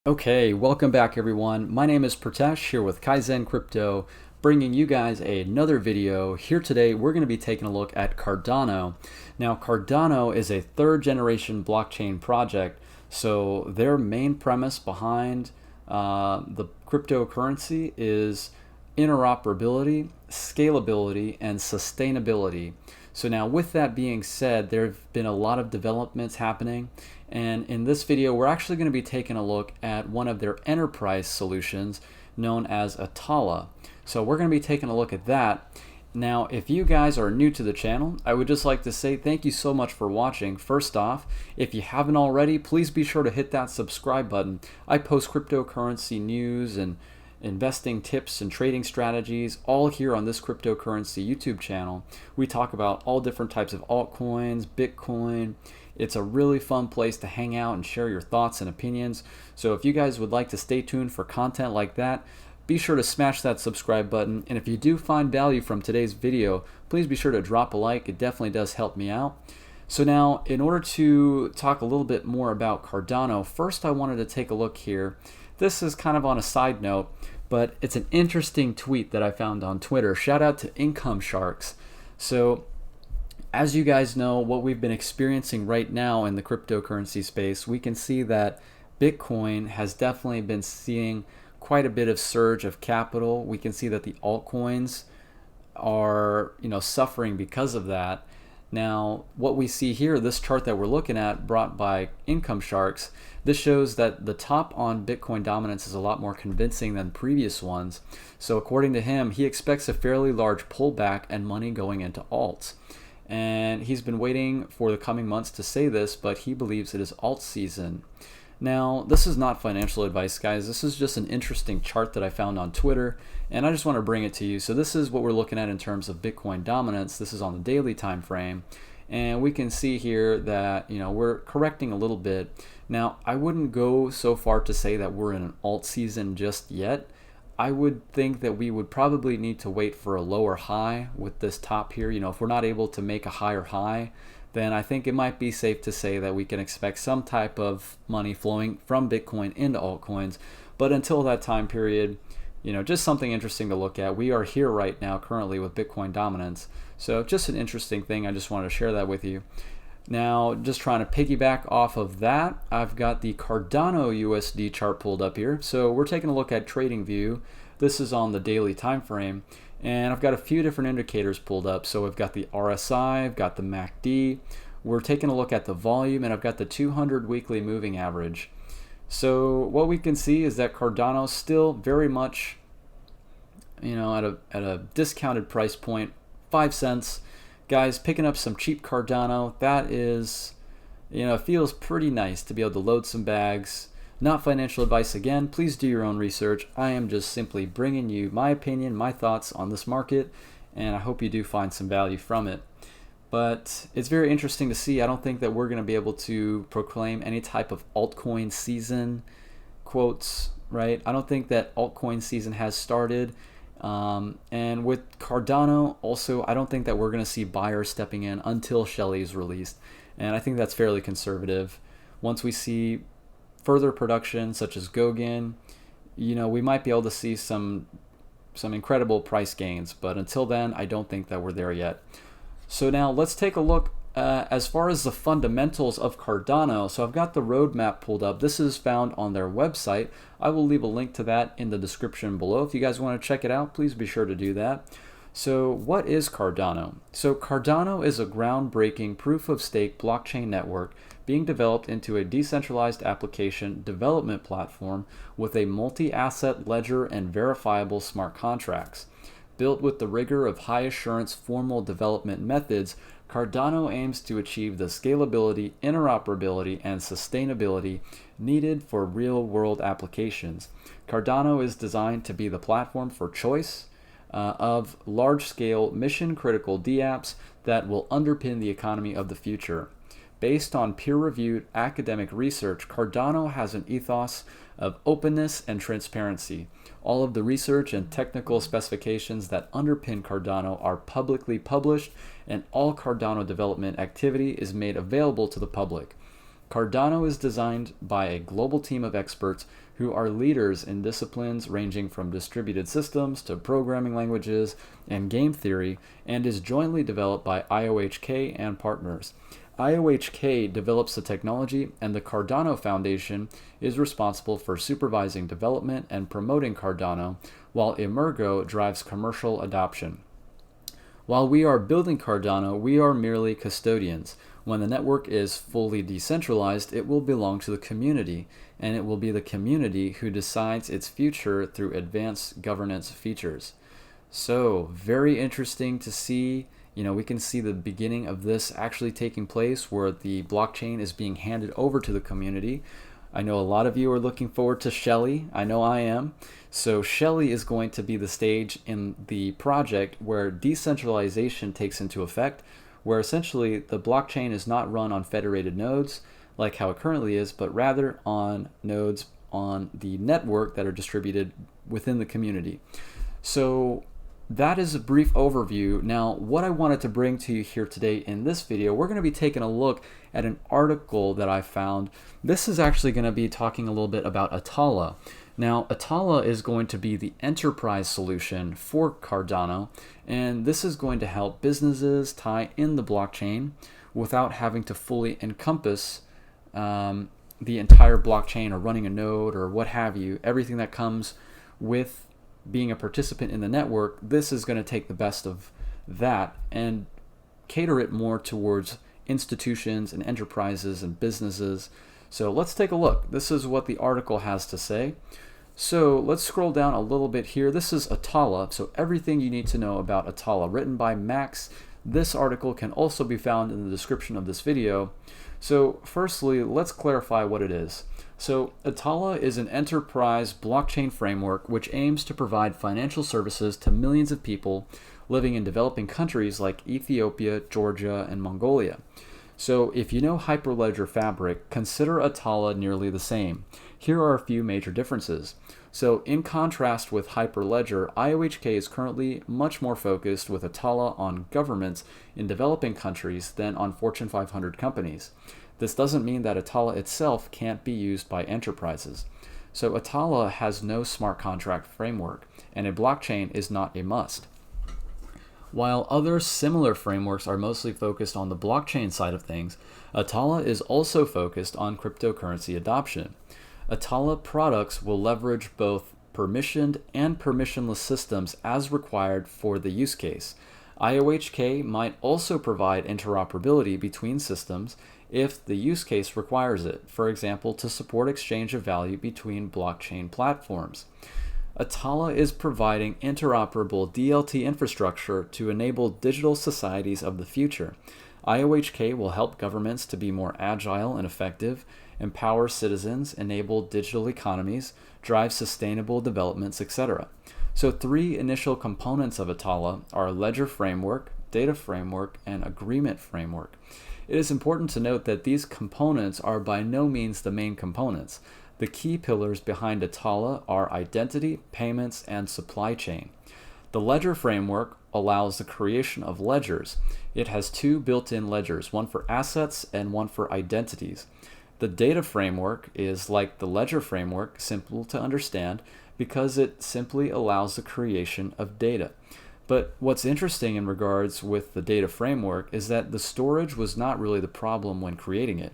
Okay, welcome back everyone. My name is Pratesh here with Kaizen Crypto, bringing you guys another video. Here today, we're going to be taking a look at Cardano. Now, Cardano is a third generation blockchain project, so their main premise behind the cryptocurrency is interoperability, scalability, and sustainability. So now with that being said, there have been a lot of developments happening, and in this video we're actually going to be taking a look at one of their enterprise solutions known as Atala. So we're going to be taking a look at that. Now, if you guys are new to the channel, I would just like to say thank you so much for watching. First off, if you haven't already, please be sure to hit that subscribe button. I post cryptocurrency news and investing tips and trading strategies all here on this cryptocurrency YouTube channel. We talk about all different types of altcoins, Bitcoin. It's a really fun place to hang out and share your thoughts and opinions. So if you guys would like to stay tuned for content like that, be sure to smash that subscribe button. And if you do find value from today's video, please be sure to drop a like. It definitely does help me out. So now, in order to talk a little bit more about Cardano, first I wanted to take a look here. This is kind of on a side note, but it's an interesting tweet that I found on Twitter. Shout out to Income Sharks. So as you guys know, what we've been experiencing right now in the cryptocurrency space, we can see that Bitcoin has definitely been seeing quite a bit of surge of capital. We can see that the altcoins are, suffering because of that. Now, what we see here, this chart that we're looking at brought by Income Sharks, this shows that the top on Bitcoin dominance is a lot more convincing than previous ones. So according to him, he expects a fairly large pullback and money going into alts. And he's been waiting for the coming months to say this, but he believes it is alt season. Now, this is not financial advice, guys. This is just an interesting chart that I found on Twitter, and I just want to bring it to you. So this is what we're looking at in terms of Bitcoin dominance. This is on the daily time frame, and we can see here that we're correcting a little bit. Now, I wouldn't go so far to say that we're in an alt season just yet. I would think that we would probably need to wait for a lower high with this top here. If we're not able to make a higher high, then I think it might be safe to say that we can expect some type of money flowing from Bitcoin into altcoins. But until that time period, just something interesting to look at. We are here right now currently with Bitcoin dominance. So just an interesting thing. I just wanted to share that with you. Now, just trying to piggyback off of that, I've got the Cardano USD chart pulled up here. So we're taking a look at TradingView. This is on the daily time frame. And I've got a few different indicators pulled up. So I've got the RSI, I've got the MACD. We're taking a look at the volume, and I've got the 200 weekly moving average. So what we can see is that Cardano's still very much, at a discounted price point, 5 cents. Guys, picking up some cheap Cardano, that is, it feels pretty nice to be able to load some bags. Not financial advice again, please do your own research. I am just simply bringing you my opinion, my thoughts on this market, and I hope you do find some value from it. But it's very interesting to see. I don't think that we're going to be able to proclaim any type of altcoin season quotes, right? I don't think that altcoin season has started. And with Cardano, also, I don't think that we're going to see buyers stepping in until Shelly is released. And I think that's fairly conservative. Once we see further production such as Goguen, we might be able to see some incredible price gains, but until then I don't think that we're there yet. So now let's take a look as far as the fundamentals of Cardano. So I've got the roadmap pulled up. This is found on their website. I will leave a link to that in the description below. If you guys want to check it out, please be sure to do that. So what is Cardano? So Cardano is a groundbreaking proof-of-stake blockchain network being developed into a decentralized application development platform with a multi-asset ledger and verifiable smart contracts. Built with the rigor of high-assurance formal development methods, Cardano aims to achieve the scalability, interoperability, and sustainability needed for real-world applications. Cardano is designed to be the platform for choice of large-scale, mission-critical dApps that will underpin the economy of the future. Based on peer-reviewed academic research, Cardano has an ethos of openness and transparency. All of the research and technical specifications that underpin Cardano are publicly published, and all Cardano development activity is made available to the public. Cardano is designed by a global team of experts who are leaders in disciplines ranging from distributed systems to programming languages and game theory, and is jointly developed by IOHK and partners. IOHK develops the technology, and the Cardano Foundation is responsible for supervising development and promoting Cardano, while Emergo drives commercial adoption. While we are building Cardano, we are merely custodians. When the network is fully decentralized, it will belong to the community, and it will be the community who decides its future through advanced governance features. So, very interesting to see. We can see the beginning of this actually taking place where the blockchain is being handed over to the community. I know a lot of you are looking forward to Shelly. I know I am. So Shelly is going to be the stage in the project where decentralization takes into effect, where essentially the blockchain is not run on federated nodes like how it currently is, but rather on nodes on the network that are distributed within the community. So that is a brief overview. Now, what I wanted to bring to you here today in this video, we're going to be taking a look at an article that I found. This is actually going to be talking a little bit about Atala. Now, Atala is going to be the enterprise solution for Cardano, and this is going to help businesses tie in the blockchain without having to fully encompass the entire blockchain or running a node or what have you, everything that comes with being a participant in the network. This is going to take the best of that and cater it more towards institutions and enterprises and businesses. So let's take a look. This is what the article has to say. So let's scroll down a little bit here. This is Atala, so everything you need to know about Atala, written by Max. This article can also be found in the description of this video. So firstly, let's clarify what it is. So Atala is an enterprise blockchain framework which aims to provide financial services to millions of people living in developing countries like Ethiopia, Georgia, and Mongolia. So if you know Hyperledger Fabric, consider Atala nearly the same. Here are a few major differences. So in contrast with Hyperledger, IOHK is currently much more focused with Atala on governments in developing countries than on Fortune 500 companies. This doesn't mean that Atala itself can't be used by enterprises. So Atala has no smart contract framework, and a blockchain is not a must. While other similar frameworks are mostly focused on the blockchain side of things, Atala is also focused on cryptocurrency adoption. Atala products will leverage both permissioned and permissionless systems as required for the use case. IOHK might also provide interoperability between systems if the use case requires it, for example, to support exchange of value between blockchain platforms. Atala is providing interoperable DLT infrastructure to enable digital societies of the future. IOHK will help governments to be more agile and effective, empower citizens, enable digital economies, drive sustainable developments, etc. So 3 initial components of Atala are Ledger Framework, Data Framework, and Agreement Framework. It is important to note that these components are by no means the main components. The key pillars behind Atala are identity, payments, and supply chain. The Ledger Framework allows the creation of ledgers. It has 2 built-in ledgers, one for assets and one for identities. The Data Framework is like the Ledger Framework, simple to understand because it simply allows the creation of data. But what's interesting in regards with the Data Framework is that the storage was not really the problem when creating it.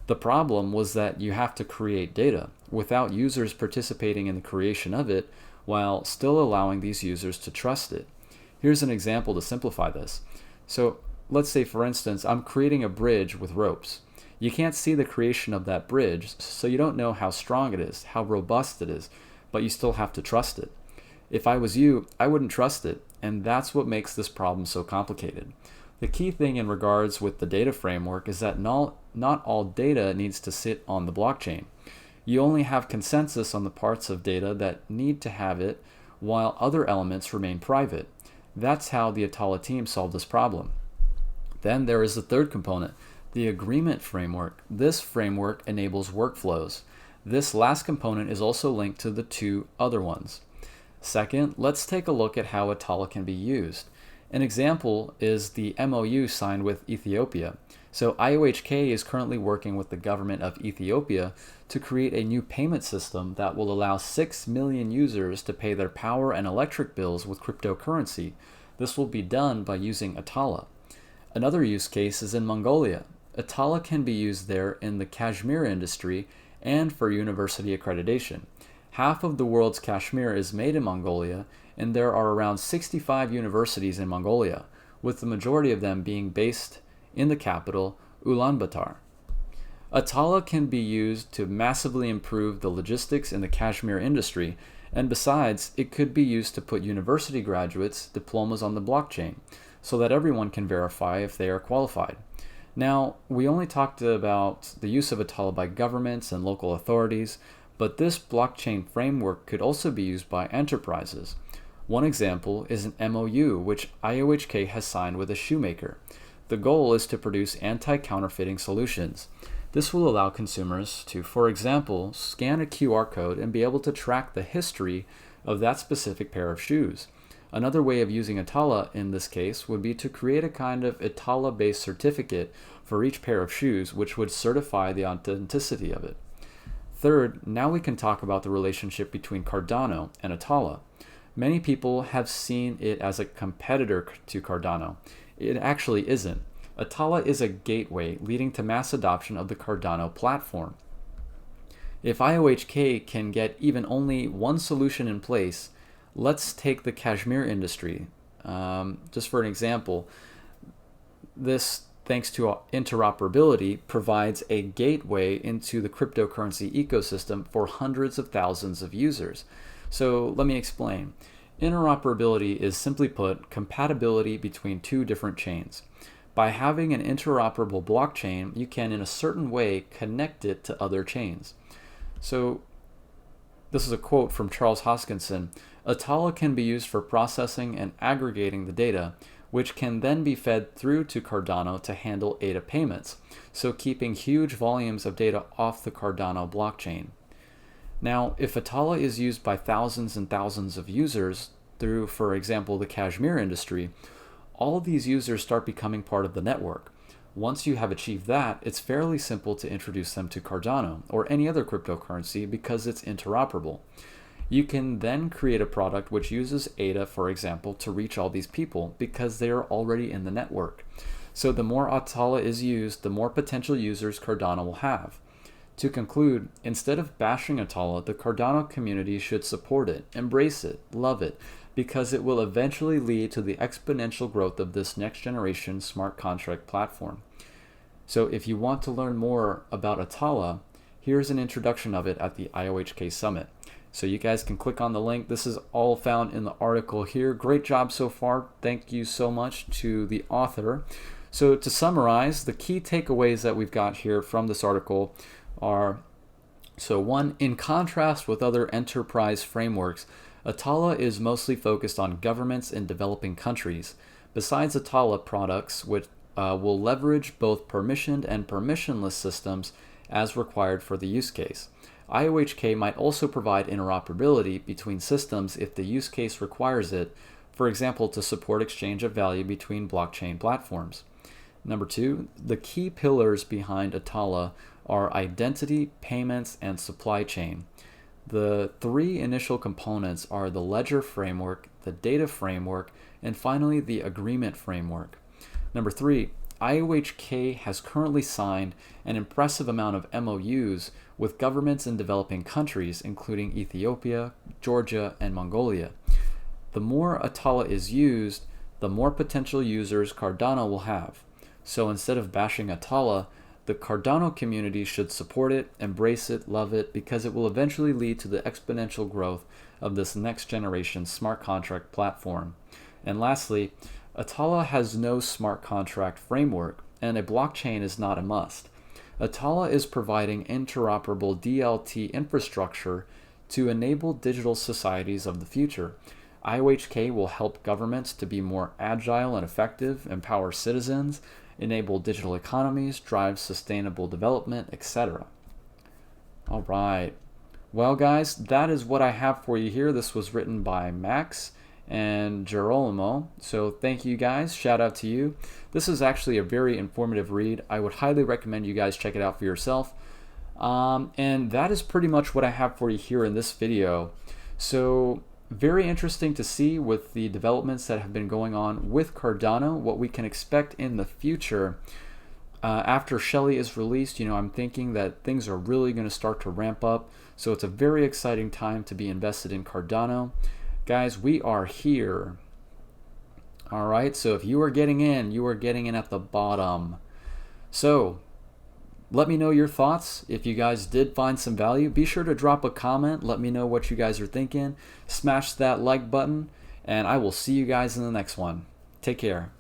The problem was that you have to create data without users participating in the creation of it while still allowing these users to trust it. Here's an example to simplify this. So let's say, for instance, I'm creating a bridge with ropes. You can't see the creation of that bridge, so you don't know how strong it is, how robust it is, but you still have to trust it. If I was you, I wouldn't trust it, and that's what makes this problem so complicated. The key thing in regards with the data framework is that not all data needs to sit on the blockchain. You only have consensus on the parts of data that need to have it, while other elements remain private. That's how the Atala team solved this problem. Then there is the third component, the agreement framework. This framework enables workflows. This last component is also linked to the 2 other ones. Second, let's take a look at how Atala can be used. An example is the MOU signed with Ethiopia. So IOHK is currently working with the government of Ethiopia to create a new payment system that will allow 6 million users to pay their power and electric bills with cryptocurrency. This will be done by using Atala. Another use case is in Mongolia. Atala can be used there in the cashmere industry and for university accreditation. Half of the world's cashmere is made in Mongolia, and there are around 65 universities in Mongolia, with the majority of them being based in the capital, Ulaanbaatar. Atala can be used to massively improve the logistics in the cashmere industry, and besides, it could be used to put university graduates' diplomas on the blockchain, so that everyone can verify if they are qualified. Now, we only talked about the use of Atala by governments and local authorities, but this blockchain framework could also be used by enterprises. One example is an MOU which IOHK has signed with a shoemaker. The goal is to produce anti-counterfeiting solutions. This will allow consumers to, for example, scan a QR code and be able to track the history of that specific pair of shoes. Another way of using Atala in this case would be to create a kind of Atala-based certificate for each pair of shoes, which would certify the authenticity of it. Third, now we can talk about the relationship between Cardano and Atala. Many people have seen it as a competitor to Cardano. It actually isn't. Atala is a gateway leading to mass adoption of the Cardano platform. If IOHK can get even only one solution in place, let's take the cashmere industry. Just for an example, this, thanks to interoperability, provides a gateway into the cryptocurrency ecosystem for hundreds of thousands of users. So let me explain. Interoperability is, simply put, compatibility between two different chains. By having an interoperable blockchain, you can in a certain way connect it to other chains. So this is a quote from Charles Hoskinson. Atala can be used for processing and aggregating the data, which can then be fed through to Cardano to handle ADA payments, so keeping huge volumes of data off the Cardano blockchain. Now, if Atala is used by thousands and thousands of users through, for example, the cashmere industry, all these users start becoming part of the network. Once you have achieved that, it's fairly simple to introduce them to Cardano or any other cryptocurrency because it's interoperable. You can then create a product which uses ADA, for example, to reach all these people because they are already in the network. So the more Atala is used, the more potential users Cardano will have. To conclude, instead of bashing Atala, the Cardano community should support it, embrace it, love it, because it will eventually lead to the exponential growth of this next generation smart contract platform. So if you want to learn more about Atala, here's an introduction of it at the IOHK Summit. So you guys can click on the link. This is all found in the article here. Great job so far. Thank you so much to the author. So to summarize, the key takeaways that we've got here from this article are, so one, in contrast with other enterprise frameworks, Atala is mostly focused on governments in developing countries. Besides Atala products, which will leverage both permissioned and permissionless systems as required for the use case. IOHK might also provide interoperability between systems if the use case requires it, for example, to support exchange of value between blockchain platforms. Number two, the key pillars behind Atala are identity, payments, and supply chain. The three initial components are the ledger framework, the data framework, and finally the agreement framework. Number three, IOHK has currently signed an impressive amount of MOUs with governments in developing countries, including Ethiopia, Georgia, and Mongolia. The more Atala is used, the more potential users Cardano will have. So instead of bashing Atala, the Cardano community should support it, embrace it, love it, because it will eventually lead to the exponential growth of this next generation smart contract platform. And lastly, Atala has no smart contract framework, and a blockchain is not a must. Atala is providing interoperable DLT infrastructure to enable digital societies of the future. IOHK will help governments to be more agile and effective, empower citizens, enable digital economies, drive sustainable development, etc. All right. Well, guys, that is what I have for you here. This was written by Max, and Gerolamo. So thank you guys. Shout out to you. This is actually a very informative read. I would highly recommend you guys check it out for yourself. And that is pretty much what I have for you here in this video. So very interesting to see with the developments that have been going on with Cardano, what we can expect in the future. After Shelly is released, I'm thinking that things are really going to start to ramp up. So it's a very exciting time to be invested in Cardano. Guys, we are here. All right, so if you are getting in, you are getting in at the bottom. So let me know your thoughts. If you guys did find some value, be sure to drop a comment. Let me know what you guys are thinking. Smash that like button, and I will see you guys in the next one. Take care.